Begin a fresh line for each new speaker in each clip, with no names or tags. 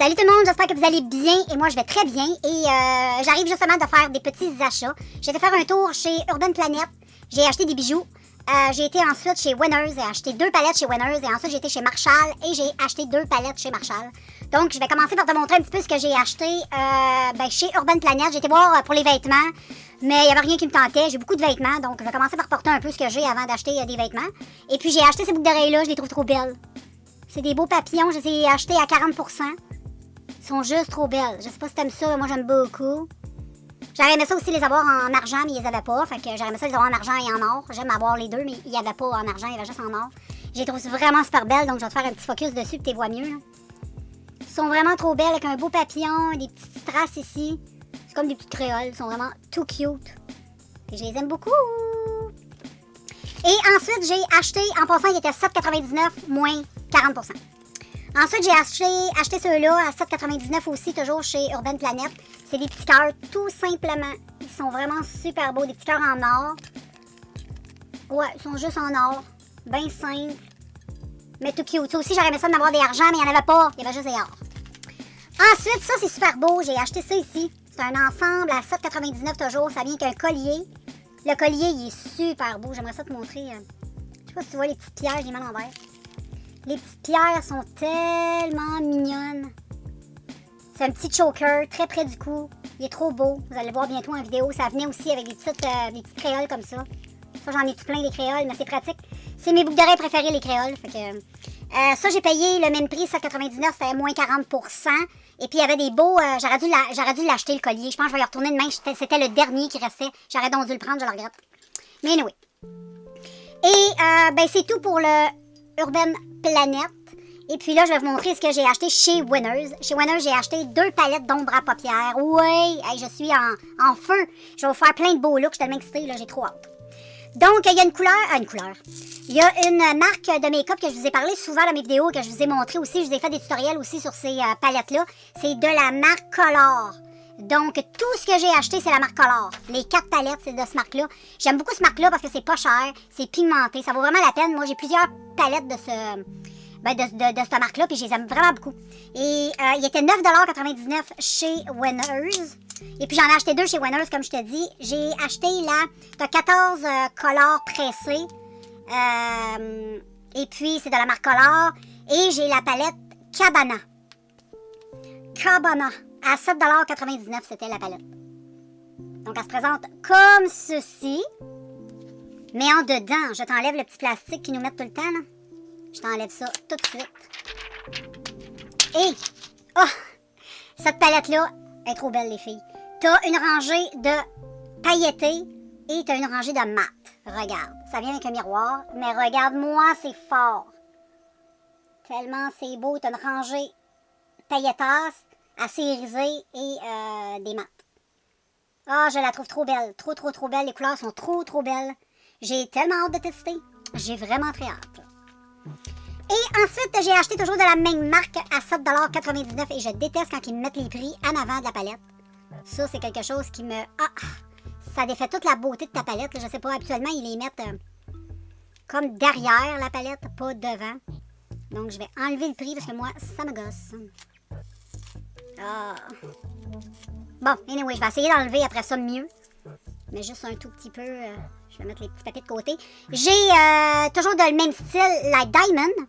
Salut tout le monde, j'espère que vous allez bien et moi je vais très bien et j'arrive justement de faire des petits achats. J'ai été faire un tour chez Urban Planet, j'ai acheté des bijoux, j'ai été ensuite chez Winners et acheté 2 palettes chez Winners et ensuite j'ai été chez Marshall et j'ai acheté 2 palettes chez Marshall. Donc je vais commencer par te montrer un petit peu ce que j'ai acheté chez Urban Planet. J'ai été voir pour les vêtements, mais il n'y avait rien qui me tentait, j'ai beaucoup de vêtements donc je vais commencer par porter un peu ce que j'ai avant d'acheter des vêtements. Et puis j'ai acheté ces boucles d'oreilles là, je les trouve trop belles. C'est des beaux papillons, je les ai achetés à 40%. Ils sont juste trop belles. Je sais pas si t'aimes ça, mais moi j'aime beaucoup. J'aurais aimé ça aussi les avoir en argent, mais ils les avaient pas. Fait que j'aurais aimé ça les avoir en argent et en or. J'aime avoir les deux, mais il n'y avait pas en argent, il y avait juste en or. J'ai trouvé vraiment super belles, donc je vais te faire un petit focus dessus pour que tu les vois mieux. Là. Ils sont vraiment trop belles avec un beau papillon, des petites strass ici. C'est comme des petites créoles, ils sont vraiment tout cute. Et je les aime beaucoup. Et ensuite, j'ai acheté, en passant, il était 7,99 moins 40%. Ensuite, j'ai acheté ceux-là à 7,99 aussi, toujours chez Urban Planet. C'est des petits cœurs, tout simplement. Ils sont vraiment super beaux, des petits cœurs en or. Ouais, ils sont juste en or. Bien simples. Mais tout cute. Ça aussi, j'aurais aimé ça d'en avoir des argent, mais il n'y en avait pas. Il y avait juste des or. Ensuite, ça, c'est super beau. J'ai acheté ça ici. C'est un ensemble à 7,99 toujours. Ça vient avec un collier. Le collier, il est super beau. J'aimerais ça te montrer. Je sais pas si tu vois les petites pierres, je les mets à l'envers. Les petites pierres sont tellement mignonnes. C'est un petit choker, très près du cou. Il est trop beau. Vous allez le voir bientôt en vidéo. Ça venait aussi avec des petites créoles comme ça. Ça, j'en ai tout plein des créoles, mais c'est pratique. C'est mes boucles d'oreilles préférées, les créoles. Fait que, ça, j'ai payé le même prix, 7,99, c'était moins 40%. Et puis, il y avait des beaux... j'aurais dû l'acheter, le collier. Je pense que je vais y retourner demain. C'était le dernier qui restait. J'aurais donc dû le prendre, je le regrette. Mais anyway. Et, c'est tout pour le Urban Planet. Et puis là, je vais vous montrer ce que j'ai acheté chez Winners. Chez Winners, j'ai acheté 2 palettes d'ombre à paupières. Ouais, hey, je suis en feu. Je vais vous faire plein de beaux looks. Je suis tellement excitée, là, j'ai trop hâte. Donc, il y a une couleur. Il y a une marque de make-up que je vous ai parlé souvent dans mes vidéos, que je vous ai montré aussi. Je vous ai fait des tutoriels aussi sur ces palettes-là. C'est de la marque Color. Donc, tout ce que j'ai acheté, c'est la marque Color. Les 4 palettes, c'est de ce marque-là. J'aime beaucoup ce marque-là parce que c'est pas cher, c'est pigmenté. Ça vaut vraiment la peine. Moi, j'ai plusieurs palettes de cette marque-là, puis je les aime vraiment beaucoup. Et il était 9,99$ chez Winners. Et puis, j'en ai acheté 2 chez Winners, comme je te dis. J'ai acheté t'as 14 colors pressés. Et puis, c'est de la marque Color. Et j'ai la palette Cabana. À 7,99$, c'était la palette. Donc, elle se présente comme ceci. Mais en dedans, je t'enlève le petit plastique qu'ils nous mettent tout le temps, là. Je t'enlève ça tout de suite. Et, cette palette-là est trop belle, les filles. T'as une rangée de pailletés et t'as une rangée de mat. Regarde, ça vient avec un miroir, mais regarde-moi, c'est fort. Tellement c'est beau, t'as une rangée pailletasse, assez irisée et des mat. Je la trouve trop belle, trop belle. Les couleurs sont trop belles. J'ai tellement hâte de tester. J'ai vraiment très hâte. Et ensuite, j'ai acheté toujours de la même marque à 7,99$ et je déteste quand ils me mettent les prix en avant de la palette. Ça, c'est quelque chose qui me... ça défait toute la beauté de ta palette. Je sais pas, habituellement, ils les mettent comme derrière la palette, pas devant. Donc, je vais enlever le prix parce que moi, ça me gosse. Bon, anyway, je vais essayer d'enlever après ça mieux. Mais juste un tout petit peu... je vais mettre les petits papiers de côté. J'ai toujours le même style, la Diamond.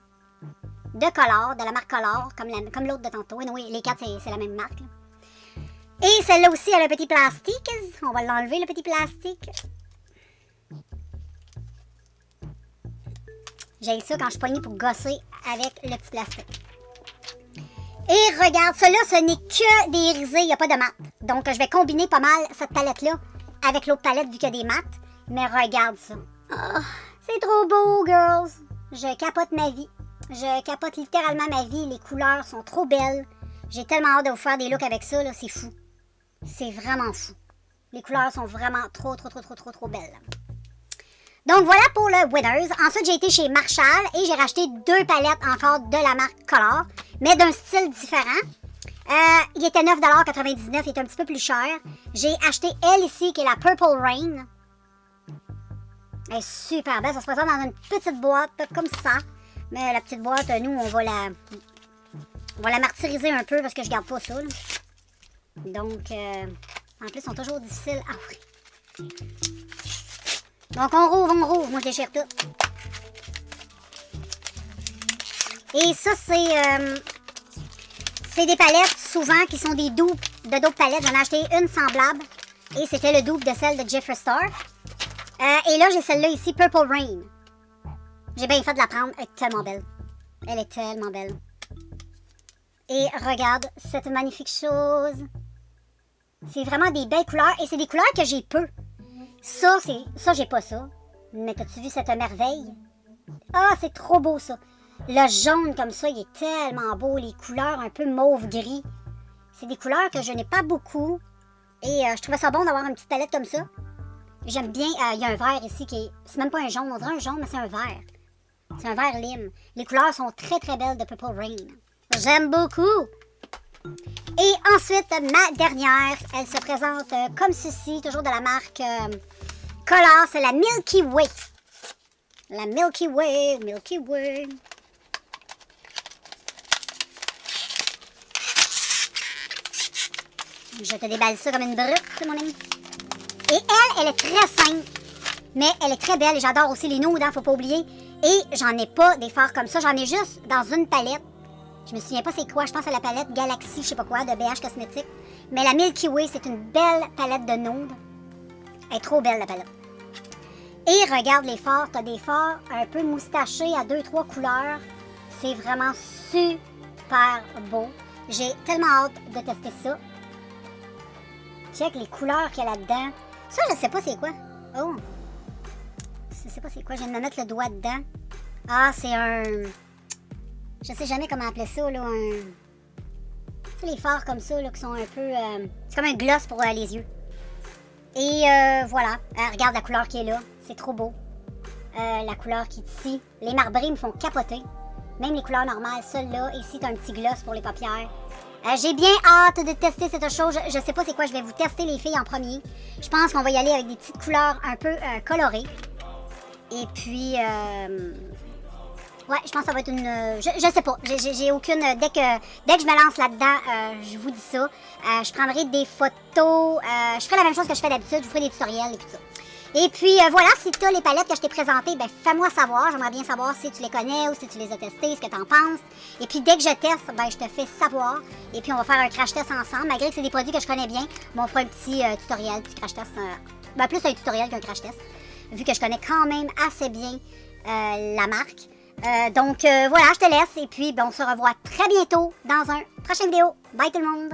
De Color, de la marque Color, comme l'autre de tantôt. Oui, les 4, c'est la même marque. Là. Et celle-là aussi, elle a un petit plastique. On va l'enlever, le petit plastique. J'ai ça quand je suis poignée pour gosser avec le petit plastique. Et regarde, celle-là, ce n'est que des irisés, il n'y a pas de mat. Donc, je vais combiner pas mal cette palette-là avec l'autre palette vu qu'il y a des mats. Mais regarde ça. C'est trop beau, girls. Je capote ma vie. Je capote littéralement ma vie. Les couleurs sont trop belles. J'ai tellement hâte de vous faire des looks avec ça, là. C'est fou. C'est vraiment fou. Les couleurs sont vraiment trop belles. Donc, voilà pour le Winners. Ensuite, j'ai été chez Marshall et j'ai racheté 2 palettes encore de la marque Color, mais d'un style différent. Il était 9,99$, il est un petit peu plus cher. J'ai acheté elle ici, qui est la Purple Rain. Elle est super belle, ça se présente dans une petite boîte, comme ça. Mais la petite boîte, nous, on va On va la martyriser un peu parce que je garde pas ça. Là. Donc, en plus, ils sont toujours difficiles à ouvrir. Donc, on rouvre. Moi, je déchire tout. Et ça, c'est des palettes, souvent, qui sont des dupes de d'autres palettes. J'en ai acheté une semblable. Et c'était le dupe de celle de Jeffree Star. Et là, j'ai celle-là ici, Purple Rain. J'ai bien fait de la prendre. Elle est tellement belle. Elle est tellement belle. Et regarde cette magnifique chose. C'est vraiment des belles couleurs. Et c'est des couleurs que j'ai peu. Ça, j'ai pas ça. Mais t'as-tu vu cette merveille? Ah, c'est trop beau, ça. Le jaune comme ça, il est tellement beau. Les couleurs un peu mauve-gris. C'est des couleurs que je n'ai pas beaucoup. Et je trouvais ça bon d'avoir une petite palette comme ça. J'aime bien, il y a un vert ici qui est... C'est même pas un jaune, on dirait un jaune, mais c'est un vert. C'est un vert lime. Les couleurs sont très très belles de Purple Rain. J'aime beaucoup. Et ensuite, ma dernière, elle se présente comme ceci, toujours de la marque Color, c'est la Milky Way. La Milky Way, Milky Way. Je te déballe ça comme une brute, mon ami. Et elle est très simple, mais elle est très belle. Et j'adore aussi les nudes, hein, faut pas oublier. Et j'en ai pas des fards comme ça, j'en ai juste dans une palette. Je me souviens pas c'est quoi, je pense à la palette Galaxy, je sais pas quoi, de BH Cosmétiques. Mais la Milky Way, c'est une belle palette de nudes. Elle est trop belle, la palette. Et regarde les fards, t'as des fards un peu moustachés à 2-3 couleurs. C'est vraiment super beau. J'ai tellement hâte de tester ça. Check les couleurs qu'il y a là-dedans. Ça, je sais pas c'est quoi. Oh! Je sais pas c'est quoi, je viens de me mettre le doigt dedans. Ah, c'est un... Je sais jamais comment appeler ça, là, un... Tu sais, les fards comme ça, là, qui sont un peu... C'est comme un gloss pour les yeux. Et voilà. Regarde la couleur qui est là. C'est trop beau. La couleur qui est ici. Les marbrés me font capoter. Même les couleurs normales, celle-là. Ici, t'as un petit gloss pour les paupières. J'ai bien hâte de tester cette chose. Je sais pas c'est quoi. Je vais vous tester les filles en premier. Je pense qu'on va y aller avec des petites couleurs un peu colorées. Et puis... Ouais, je pense que ça va être une... je sais pas. J'ai aucune... Dès que je me lance là-dedans, je vous dis ça. Je prendrai des photos. Je ferai la même chose que je fais d'habitude. Je vous ferai des tutoriels et tout ça. Et puis voilà, si tu as les palettes que je t'ai présentées, ben fais-moi savoir. J'aimerais bien savoir si tu les connais ou si tu les as testées, ce que tu en penses. Et puis dès que je teste, ben je te fais savoir. Et puis on va faire un crash test ensemble. Malgré que c'est des produits que je connais bien, ben, on fera un petit tutoriel, petit crash test. Ben plus un tutoriel qu'un crash test. Vu que je connais quand même assez bien la marque. Donc voilà, je te laisse. Et puis ben, on se revoit très bientôt dans un prochain vidéo. Bye tout le monde!